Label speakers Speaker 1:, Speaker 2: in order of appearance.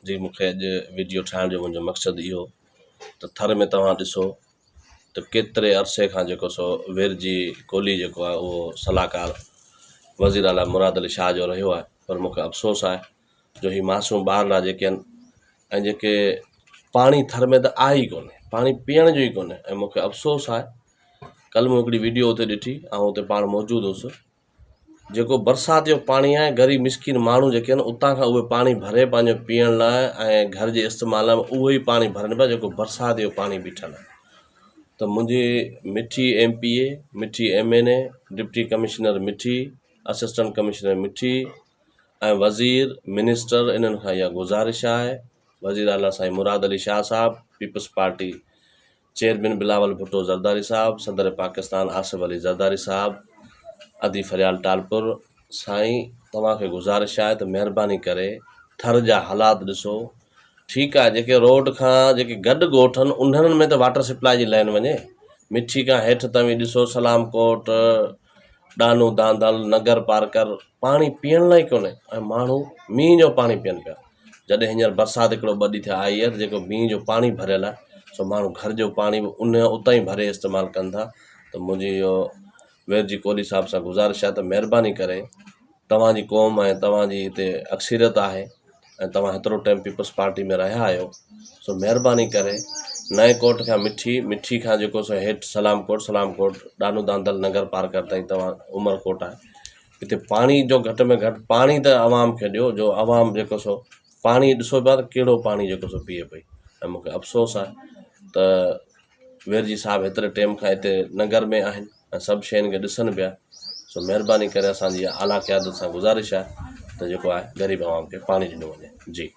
Speaker 1: जी मूंखे अॼु वीडियो ठाहिण जो मुंहिंजो मक़सदु इहो त थर में तव्हां ॾिसो त केतिरे अरसे खां जेको सो वेरजी कोहली जेको आहे उहो सलाहकार वज़ीर आला मुराद अली शाह जो रहियो आहे, पर मूंखे अफ़सोस आहे जो ही मासूम ॿारला जेके आहिनि ऐं जेके पाणी थर में त आहे ई कोन्हे, पाणी पीअण जो ई कोन्हे। ऐं मूंखे अफ़सोस आहे, कल्ह मूं हिकिड़ी वीडियो उते ॾिठी, ऐं उते पाण मौजूदु हुउसि, जेको बरसाति जो पाणी आहे ग़रीब मिसकिन माण्हू जेके आहिनि उतां खां उहे पाणी भरे पंहिंजो पीअण लाइ ऐं घर जे इस्तेमाल में उहो ई पाणी भरनि पिया जेको बरसाति जो पाणी बीठल आहे। त मुंहिंजी मिठी MPA, मिठी MNA, डिप्टी कमिश्नर मिठी, असिस्टेंट कमिश्नर मिठी ऐं वज़ीर मिनिस्टर इन्हनि खां इहा गुज़ारिश आहे, वज़ीर आला साईं मुराद अली शाह साहब, पीपल्स पार्टी चेयरमैन बिलावल भुट्टो ज़रदारी साहब, सदर पाकिस्तान आसिफ अली ज़रदारी साहब, अदी फरियाल टालपुर, साईं तव्हांखे गुज़ारिश आहे त महिरबानी करे थर जा हालात ॾिसो। ठीकु आहे, जेके रोड खां जेके गॾु ॻोठ आहिनि उन्हनि में त वाटर सप्लाई जी लाइन वञे, मिठी खां हेठि तव्हां ॾिसो सलामकोट, डानू दांदल, नगर पार्कर, पाणी पीअण लाइ कोन्हे ऐं माण्हू मींहं जो पाणी पीअनि पिया। जॾहिं हींअर बरसाति हिकिड़ो ॿ ॾींहं थिया आई आहे त जेको मींहं जो पाणी भरियल आहे सो माण्हू घर जो पाणी बि उतां ई भरे इस्तेमालु कनि था। त मुंहिंजी इहो वेरजी कोहली साहब सां गुज़ारिश आहे त महिरबानी करे तव्हांजी क़ौम ऐं तव्हांजी हिते अक्सरियत आहे ऐं तव्हां हेतिरो टाइम पीपल्स पार्टी में रहिया आहियो, सो महिरबानी करे नए कोट खां मिठी खां जेको सो हेठि सलामकोट, डानू दांदल, नगर पार्कर ताईं तव्हां उमरकोट आहे, हिते पाणी जो घटि में घटि पाणी त आवाम खे ॾियो, जो आवाम जेको सो पाणी ॾिसो पिया त कहिड़ो पाणी जेको सो पीए पई। ऐं मूंखे अफ़सोस आहे त वेरजी साहब हेतिरे टाइम खां हिते नगर में आहिनि ऐं सभु शयुनि खे ॾिसनि पिया। सो महिरबानी करे असांजी आला क़यादत सां गुज़ारिश आहे त जेको आहे ग़रीब आवाम खे पाणी ॾिनो वञे। जी।